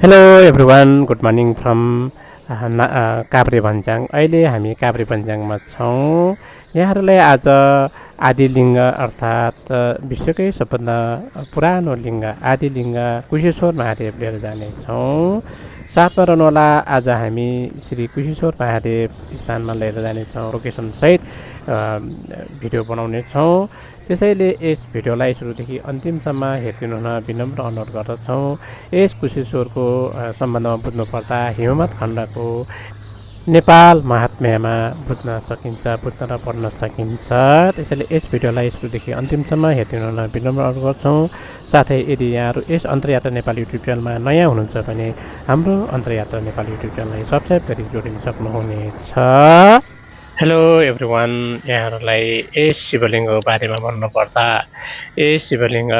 Hello everyone good morning from Kavre Bhanjyang. अहिले हामी काभ्रे भन्ज्याङमा छौँ। यहाँहरूलाई आज आदिलिङ्ग अर्थात् विश्वकै सबभन्दा पुरानो लिङ्ग आदिलिङ्ग कुशेश्वर महादेव लिएर जानेछौँ। साथमा रहनुहोला, आज हामी श्री कुशेश्वर महादेव स्थानमा लिएर जानेछौँ। लोकेसनसहित भिडियो बनाउनेछौँ। त्यसैले यस भिडियोलाई सुरुदेखि अन्तिमसम्म हेरिदिनु हुन विनम्र अनुरोध गर्दछौँ। यस कुशेश्वरको सम्बन्धमा बुझ्नुपर्दा हिमवत खण्डको नेपाल महात्म्यमा बुझ्न सकिन्छ, बुझ्न र पढ्न सकिन्छ। त्यसैले यस भिडियोलाई सुरुदेखि अन्तिमसम्म हेरिदिनु हुन विनम्र अनुरोध गर्छौँ। साथै यदि यहाँहरू यस अन्तर्यात्रा नेपाली युट्युब च्यानलमा नयाँ हुनुहुन्छ भने हाम्रो अन्तर्यात्रा नेपाली युट्युब च्यानललाई सब्सक्राइब गरी जोडिन सक्नुहुनेछ। हेलो एभ्रिवान, यहाँहरूलाई यस शिवलिङ्गको बारेमा भन्नुपर्दा यस शिवलिङ्ग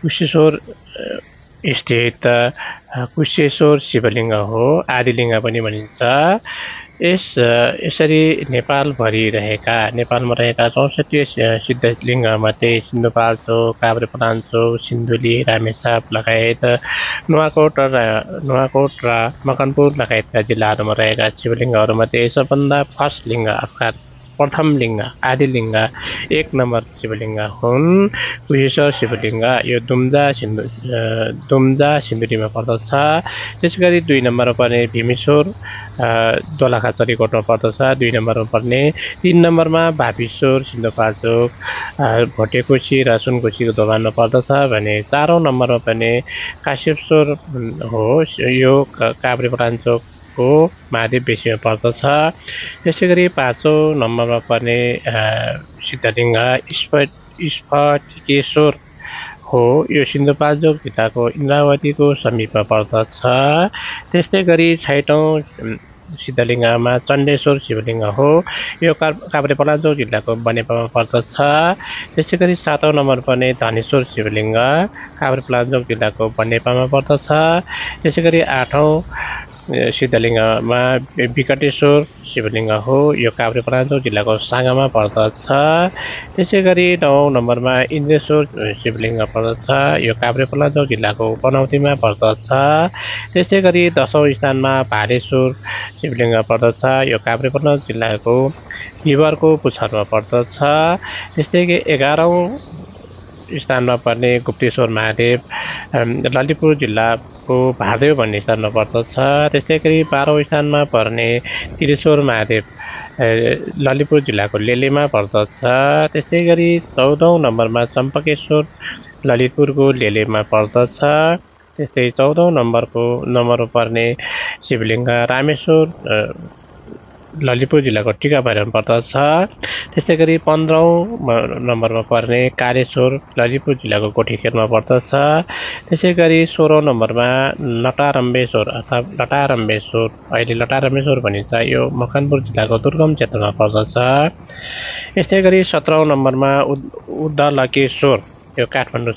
कुशेश्वर स्थित कुशेश्वर शिवलिङ्ग हो। आदिलिङ्ग पनि भनिन्छ। यसरी नेपालमा रहेका 64 सिद्धलिङ्गमध्ये सिन्धुपाल्चोक, काभ्रेपलाञ्चोक, सिन्धुली, रामेछाप लगायत नुवाकोट र मकनपुर लगायतका जिल्लाहरूमा रहेका शिवलिङ्गहरूमध्ये सबभन्दा फर्स्ट लिङ्ग अर्थात् प्रथम लिङ्ग आदिलिङ्ग 1 नम्बर शिवलिङ्ग हुन् कुशेश्वर शिवलिङ्ग। यो दुम्जा सिन्धुलीमा पर्दछ। त्यसै गरी 2 नम्बरमा पर्ने भीमेश्वर दोलखा चरीकोटमा पर्दछ 2 नम्बरमा पर्ने। 3 नम्बरमा भावेश्वर सिन्धुपाल्चोक भोटेकोशी र सुनकोशीको दोभानमा पर्दछ भने 4औं नम्बरमा पर्ने काश्यपेश्वर हो। यो काभ्रेपलाञ्चोक महादेव बेसीमा पर्दछ। त्यसै गरी 5औं नम्बरमा पर्ने सिद्धलिङ्ग स्फटिकेश्वर हो। यो सिन्धुपाल्चोक जिल्लाको इन्द्रावतीको समीपमा पर्दछ। त्यस्तै गरी 6औं सिद्धलिङ्गमा चण्डेश्वर शिवलिङ्ग हो। यो काभ्रेपलाञ्चोक जिल्लाको बनेपामा पर्दछ। त्यसै गरी 7औं नम्बर पर्ने धनेश्वर शिवलिङ्ग काभ्रेपलाञ्चोक जिल्लाको बनेपामा पर्दछ। त्यसै गरी 8औं सिद्धलिङ्गमा विकटेश्वर शिवलिङ्ग हो। यो काभ्रेपलाञ्चोक जिल्लाको साङामा पर्दछ। त्यसै गरी 9औं नम्बरमा इन्द्रेश्वर शिवलिङ्ग पर्दछ। यो काभ्रेपलाञ्चोक जिल्लाको पनौतीमा पर्दछ। त्यसै गरी 10औं स्थानमा भालेश्वर शिवलिङ्ग पर्दछ। यो काभ्रेपलाञ्चोक जिल्लाको बिबरको पुच्छरमा पर्दछ। त्यस्तै गरी 11औं स्थानमा पर्ने गुप्तेश्वर महादेव ललितपुर जिल्लाको भारदेव भन्ने स्थानमा पर्दछ। त्यस्तै गरी 12औं स्थानमा पर्ने त्रिश्वर महादेव ललितपुर जिल्लाको लेलेमा पर्दछ। त्यसै गरी 14औं नम्बरमा चम्पकेश्वर ललितपुरको लेलेमा पर्दछ। त्यस्तै 14औं नम्बरमा पर्ने शिवलिङ्ग रामेश्वर ललितपुर जिल्लाको टिकाभैरवमा पर्दछ। त्यस्तै गरी 15औं नम्बरमा पर्ने कालेश्वर ललितपुर जिल्लाको गोठीखेलमा पर्दछ। त्यसै गरी 16औं नम्बरमा लटारम्बेश्वर अथवा लटारम्बेश्वर अहिले लटारम्बेश्वर भनिन्छ। यो मकनपुर जिल्लाको दुर्गम क्षेत्रमा पर्दछ। यस्तै गरी 17औं नम्बरमा उद्धलकेश्वर यो काठमाडौँ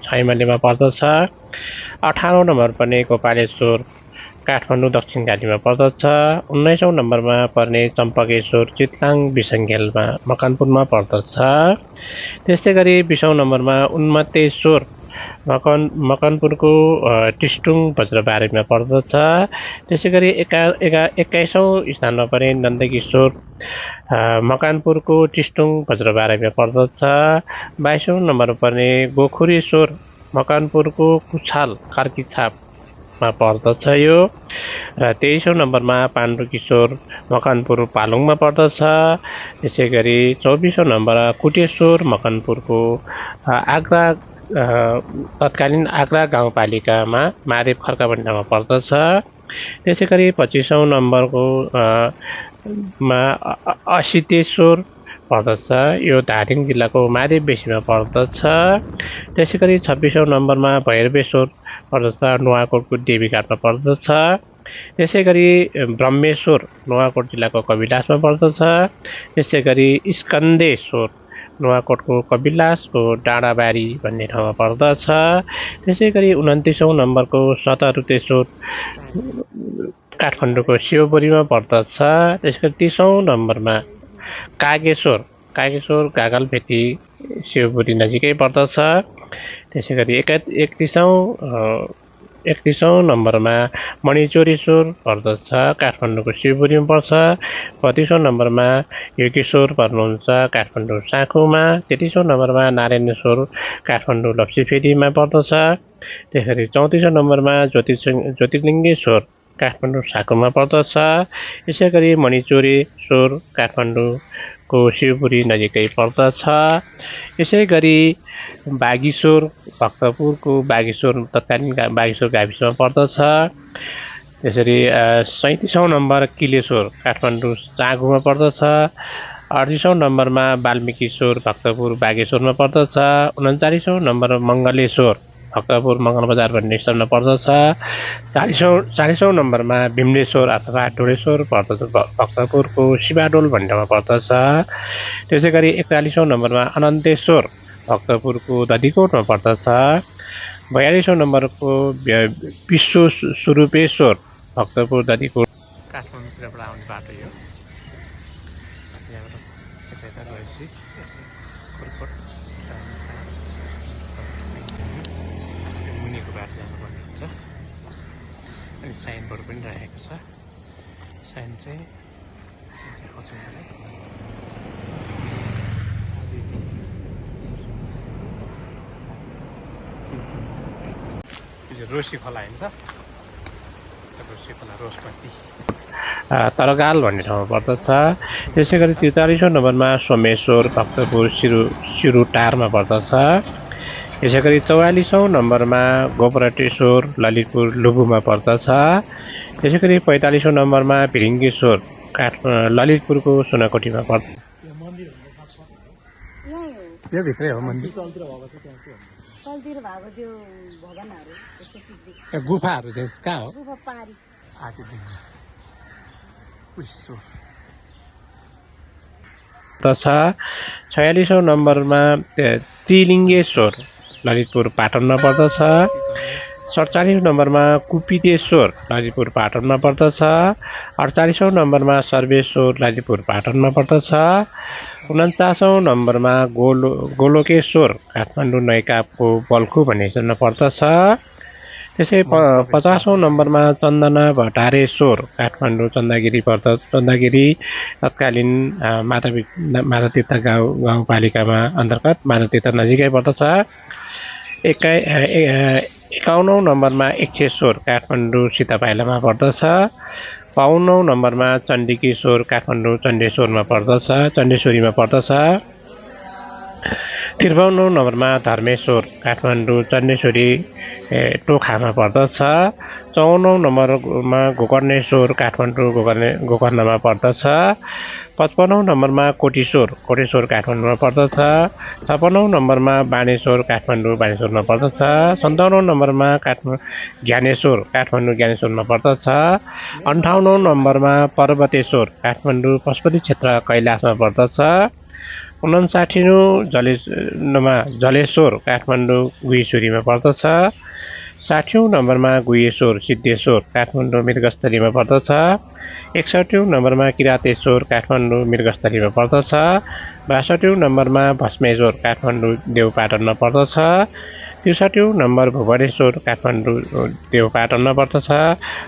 छैमलेमा पर्दछ। 18औं नम्बर पर्ने गोपालेश्वर काठमाडौँ दक्षिणकालीमा पर्दछ। 19औं नम्बरमा पर्ने चम्पकेश्वर चितलाङ बिसङ्गेलमा मकनपुरमा पर्दछ। त्यस्तै गरी 20औं नम्बरमा उन्मत्तेश्वर मकनपुरको टिस्टुङ बज्रबारीमा पर्दछ। त्यसै गरी 21औं स्थानमा पर्ने नन्दकिशोर मकनपुरको टिस्टुङ बज्रबारीमा पर्दछ। 22औं नम्बरमा पर्ने गोखुरेश्वर मकनपुरको कुछाल कार्कीछापमा पर्दछ यो। र 23औं नम्बरमा पाण्डुकिशोर मकनपुर पालुङमा पर्दछ। त्यसै गरी 24औं नम्बरमा कुटेश्वर मकनपुरको तत्कालीन आग्रा गाउँपालिकामा महादेव खर्का भन्ने ठाउँमा पर्दछ। त्यसै गरी 25औं नम्बरको मा असितेश्वर पर्दछ। यो धादिङ जिल्लाको महादेव बेसीमा पर्दछ। त्यसै गरी 26औं नम्बरमा भैरवेश्वर पर्दछ। नुवाकोटको देवीघाटमा पर्दछ। त्यसै गरी ब्रह्मेश्वर नुवाकोट जिल्लाको कविलासमा पर्दछ। त्यसै गरी स्कन्देश्वर नुवाकोटको कविलासको डाँडाबारी भन्ने ठाउँमा पर्दछ। त्यसै गरी 29औं नम्बरको सतरुतेश्वर काठमाडौँको शिवपुरीमा पर्दछ। त्यसै गरी 30औं नम्बरमा कागेश्वर गागलभेटी शिवपुरी नजिकै पर्दछ। त्यसै गरी 31औं 31औं नम्बरमा मणिचोरेश्वर पर्दछ, काठमाडौँको शिवपुरीमा पर्छ। 32औं नम्बरमा योगेश्वर पर्नुहुन्छ, काठमाडौँ साँखुमा। 33औं नम्बरमा नारायणेश्वर काठमाडौँ लप्सीफेदीमा पर्दछ। त्यसरी 34औं नम्बरमा ज्योतिर्लिङ्गेश्वर काठमाडौँ साँखुमा पर्दछ। यसै गरी मणिचोरेश्वर काठमाडौँको शिवपुरी नजिकै पर्दछ। यसै गरी बागेश्वर भक्तपुरको बागेश्वर तत्कालीन बागेश्वर गाविसमा पर्दछ। त्यसरी 37औं नम्बर किलेश्वर काठमाडौँ चाँगुमा पर्दछ। 38औं नम्बरमा वाल्मिकीश्वर भक्तपुर बागेश्वरमा पर्दछ। 39औं नम्बर मङ्गलेश्वर भक्तपुर मङ्गलबजार भन्ने स्थानमा पर्दछ। 40औं नम्बरमा भीमलेश्वर अथवा ढोडेश्वर पर्दछ, भक्तपुरको शिवाडोल भन्ने ठाउँमा पर्दछ। त्यसै गरी 41औं नम्बरमा अनन्तेश्वर भक्तपुरको दधिकोटमा पर्दछ। 42औं नम्बरको विश्व स्वरूपेश्वर भक्तपुर दधिकोट काठमाडौँतिरबाट आउने बाटो यो। यता गएपछि कोलकोट मुनिको बाटो जानुपर्ने हुन्छ। अनि साइनबोर्ड पनि राखेको छ। साइन चाहिँ देखाउँछु मलाई। रोसी खोला हुन्छ, रोसी खोला रोसपट्टि तरगाल भन्ने ठाउँमा पर्दछ। त्यसै गरी 43औं नम्बरमा सोमेश्वर भक्तपुर सिरुटारमा पर्दछ। यसै गरी 44औं नम्बरमा गोपराटेश्वर ललितपुर लुबुमा पर्दछ। त्यसै गरी 45औं नम्बरमा भिरिङ्गेश्वर ललितपुरको सुनाकोटीमा पर्दछ। यो भित्रै हो मन्दिर, तलतिर भएको त्यो भवनहरु जस्तो पिकनिक गुफाहरु चाहिँ कहाँ हो? गुफा पारी आदिलिङ्ग उइसो तछ। 46औं नम्बरमा त्रिलिङ्गेश्वर ललितपुर पाटनमा पर्दछ। 47औं नम्बरमा कुपितेश्वर ललितपुर पाटनमा पर्दछ। 48औं नम्बरमा सर्वेश्वर ललितपुर पाटनमा पर्दछ। 49औं नम्बरमा गोलोकेश्वर काठमाडौँ नैकापको बल्खु भन्ने स्थानमा पर्दछ। त्यसै 50औं नम्बरमा चन्दना भटारेश्वर काठमाडौँ चन्दागिरी पर्दछ। चन्दागिरी तत्कालीन माधवतीर्थ गाउँपालिकामा अन्तर्गत माधवतीर्थ नजिकै पर्दछ। 51औं नम्बरमा यक्षेश्वर काठमाडौँ सीतापाइलामा पर्दछ। 52औं नम्बरमा चण्डिकेश्वर काठमाडौँ चण्डेश्वरमा पर्दछ, चण्डेश्वरीमा पर्दछ। 53औं नम्बरमा धर्मेश्वर काठमाडौँ चण्डेश्वरी टोखामा पर्दछ। 54औं नम्बरमा गोकर्णेश्वर काठमाडौँ गोकर्णमा पर्दछ। 55औं नम्बरमा कोटेश्वर काठमाडौँमा पर्दछ। 56औं नम्बरमा बाणेश्वर काठमाडौँ बाणेश्वरमा पर्दछ। 57औं नम्बरमा ज्ञानेश्वर काठमाडौँ ज्ञानेश्वरमा पर्दछ। 58औं नम्बरमा पर्वतेश्वर काठमाडौँ पशुपति क्षेत्र कैलाशमा पर्दछ। 59औं जलेश्वर काठमाडौँ गुहेश्वरीमा पर्दछ। 60औं नम्बरमा गुहेश्वर सिद्धेश्वर काठमाडौँ मृगस्थलीमा पर्दछ। 61औं नम्बरमा किरातेश्वर काठमाडौँ मृगस्थलीमा पर्दछ। 62औं नम्बरमा भस्मेश्वर काठमाडौँ देवपाटनमा पर्दछ। 63औं नम्बर भुवनेश्वर काठमाडौँ देवपाटनमा पर्दछ।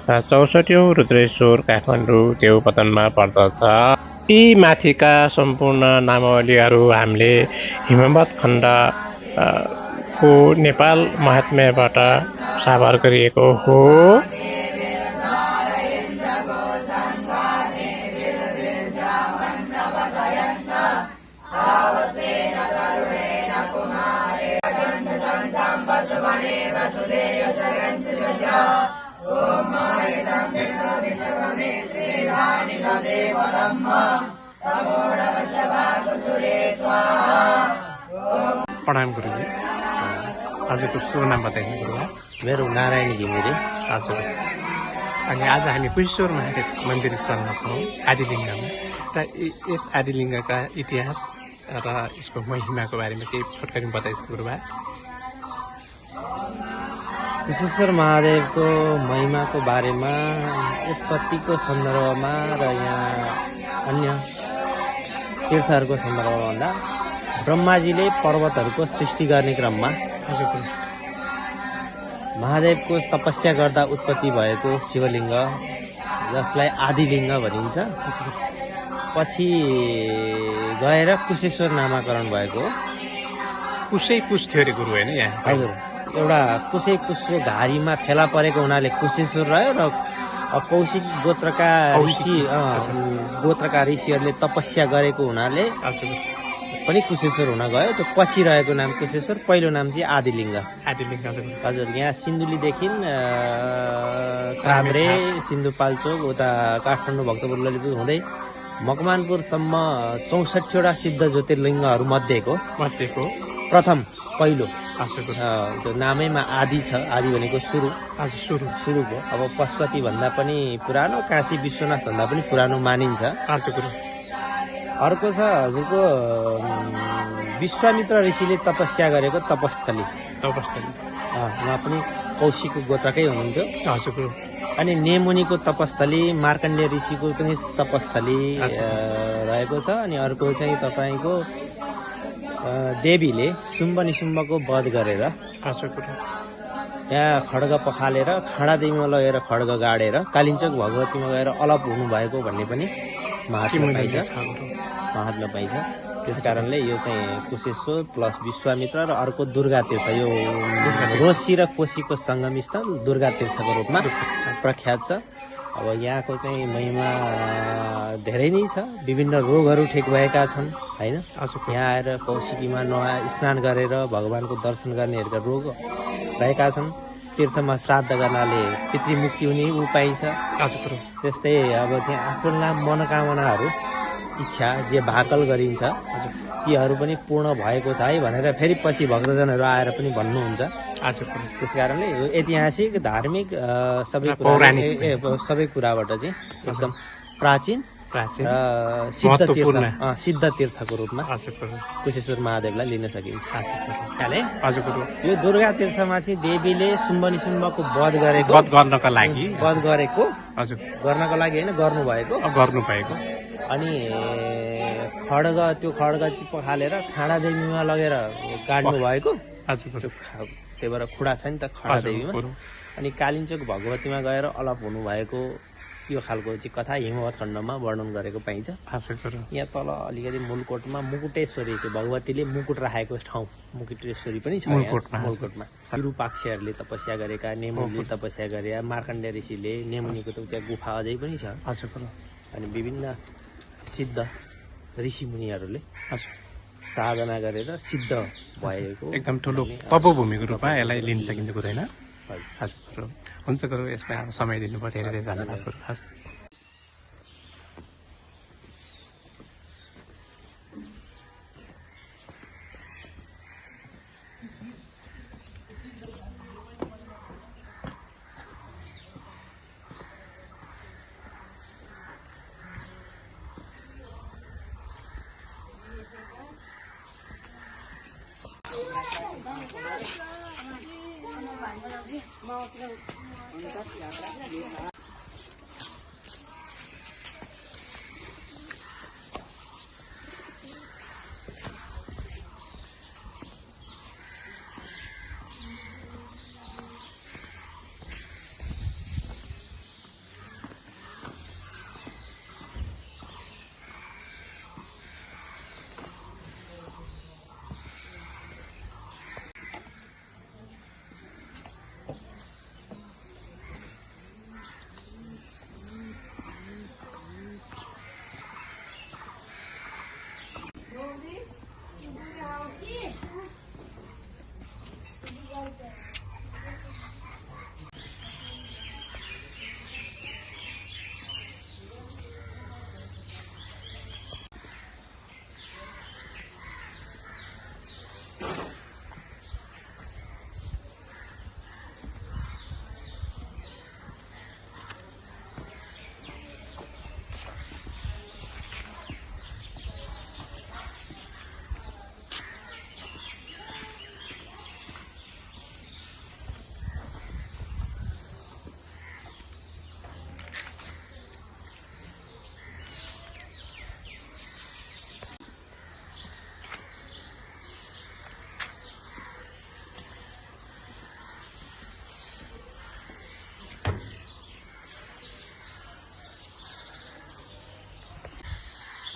64औं रुद्रेश्वर काठमाडौँ देवपतनमा पर्दछ। यी माथिका सम्पूर्ण नामावलीहरू हामीले हिमवत खण्डको नेपाल महात्म्यबाट साभार गरिएको हो। प्रणाम गुरुजी, हजुरको शुभ नाम बताइदिनु गुरुबा। मेरो नारायण घिमिरे। हजुर, अनि आज हामी कुशेश्वर महादेव मन्दिर स्थलमा छौँ आदिलिङ्गमा र यस आदिलिङ्गका इतिहास र यसको महिमाको बारेमा केही छोटकरी बताइदिनु गुरुबा। कुशेश्वर महादेवको महिमाको बारेमा उत्पत्तिको सन्दर्भमा र यहाँ अन्य तीर्थहरूको सन्दर्भमा भन्दा ब्रह्माजीले पर्वतहरूको सृष्टि गर्ने क्रममा महादेवको तपस्या गर्दा उत्पत्ति भएको शिवलिङ्ग जसलाई आदिलिङ्ग भनिन्छ। पछि गएर कुशेश्वर नामाकरण भएको हो। कुशै कुश थियो अरे गुरु होइन यहाँ? हजुर, एउटा कुशै कुशको घारीमा फेला परेको हुनाले कुशेश्वर रह्यो र कौशिक गोत्रका ऋषिहरूले तपस्या गरेको हुनाले पनि कुशेश्वर हुन गयो। त्यो पछि रहेको नाम कुशेश्वर, पहिलो नाम चाहिँ आदिलिङ्ग। हजुर, यहाँ सिन्धुलीदेखि काभ्रे, सिन्धुपाल्चोक, उता काठमाडौँ, भक्तपुर, ललितपुर हुँदै मकवानपुरसम्म 64वटा सिद्ध ज्योतिर्लिङ्गहरू मध्येको प्रथम पहिलो। त्यो नामैमा आदि छ, आदि भनेको सुरुको। अब पशुपति भन्दा पनि पुरानो, काशी विश्वनाथ भन्दा पनि पुरानो मानिन्छ। अर्को छ हजुरको विश्वामित्र ऋषिले तपस्या गरेको तपस्थली। उहाँ पनि कौशिक गोत्रकै हुनुहुन्थ्यो। अनि नेमुनिको तपस्थली, मार्कण्डेय ऋषिको पनि तपस्थली रहेको छ। अनि अर्को चाहिँ तपाईँको देवीले शुम्भ निशुम्भको वध गरेर यहाँ खड्ग पखालेर खाँडादेवीमा लगेर खड्ग गाडेर कालिन्चोक भगवतीमा गएर अलप हुनुभएको भन्ने पनि महात्म्य पाइन्छ। त्यस कारणले यो चाहिँ कुशेश्वर प्लस विश्वामित्र र अर्को दुर्गा तीर्थ, यो रोशी र कोशीको सङ्गम स्थल दुर्गा तीर्थको रूपमा प्रख्यात छ। अब यहाँको चाहिँ महिमा धेरै नै छ। विभिन्न रोगहरू ठिक भएका छन् होइन। यहाँ आएर कौशिकीमा स्नान गरेर भगवानको दर्शन गर्नेहरूका रोग रहेका छन्। तीर्थमा श्राद्ध गर्नाले पितृमुक्ति हुने पाइन्छ। त्यस्तै अब चाहिँ आफ्ना मनोकामनाहरू, इच्छा जे भाकल गरिन्छ तीहरू पनि पूर्ण भएको छ है भनेर फेरि पछि भक्तजनहरू आएर पनि भन्नुहुन्छ। त्यस कारणले यो ऐतिहासिक, धार्मिक सबै कुराबाट चाहिँ एकदम प्राचीन सिद्ध तीर्थको रूपमा कुशेश्वर महादेवलाई लिन सकिन्छ। यो दुर्गा तीर्थमा चाहिँ देवीले शुम्भ निशुम्भको वध गर्नको लागि होइन, गर्नुभएको। अनि त्यो खड्ग चाहिँ पखालेर खाँडादेवीमा लगेर गाड्नु भएको। त्यही भएर खुडा छ नि त खाँडादेवीमा। अनि कालिन्चोक भगवतीमा गएर अलप हुनुभएको यो खालको चाहिँ कथा हिमवत खण्डमा वर्णन गरेको पाइन्छ। यहाँ तल अलिकति मूलकोटमा मुकुटेश्वरी, भगवतीले मुकुट राखेको ठाउँ मुकुटेश्वरी पनि छ मूलकोटमा। विरूपाक्षहरूले तपस्या गरेका, नेमुनीले तपस्या गरे, मार्कण्डेय ऋषिले, नेमुनीको त त्यहाँ गुफा अझै पनि छ। अनि विभिन्न सिद्ध ऋषिमुनिहरूले साधना गरेर सिद्ध भएको एकदम ठुलो तपोभूमिको रूपमा यसलाई लिन सकिन्छ गुरु होइन? हजुर, हुन्छ गुरु, यसमा अब समय दिनुभयो, धेरै धेरै धन्यवाद गुरु। हस्।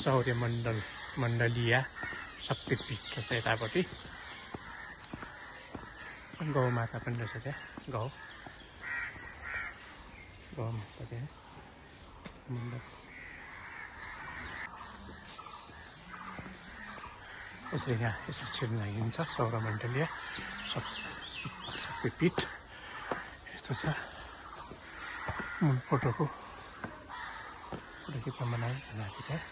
सौर्य मण्डलीय शक्तिपीठ रहेछ यतापट्टि गौ माता पनि रहेछ त्यहाँ गौ माता त्यहाँ मण्डल यसरी यहाँ यसो छिर्न हिँड्छ सौरमण्डलीय शक्तिपीठ यस्तो छ मूल फोटो खिच्न बनायो भनेको छ त्यहाँ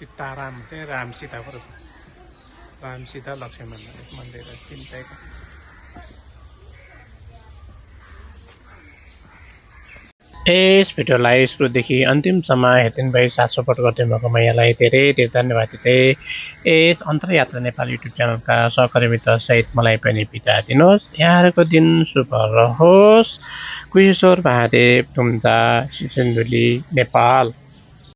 सीताराम चाहिँ राम सीता पो रहेछ राम सीता लक्ष्मण मन्दिर चिन्ताको यस भिडियोलाई सुरुदेखि अन्तिमसम्म हेरिदिनु भई साथ सपोर्ट गर्दै भएको यहाँलाई धेरै धेरै धन्यवाद दिँदै यस अन्तरयात्रा नेपाल युट्युब च्यानलका सहकारी मित्रसहित मलाई पनि बिदा दिनुहोस्। यहाँहरूको दिन शुभ रहोस्। कुशेश्वर महादेव, टुम्दा, सिन्धुली, नेपाल।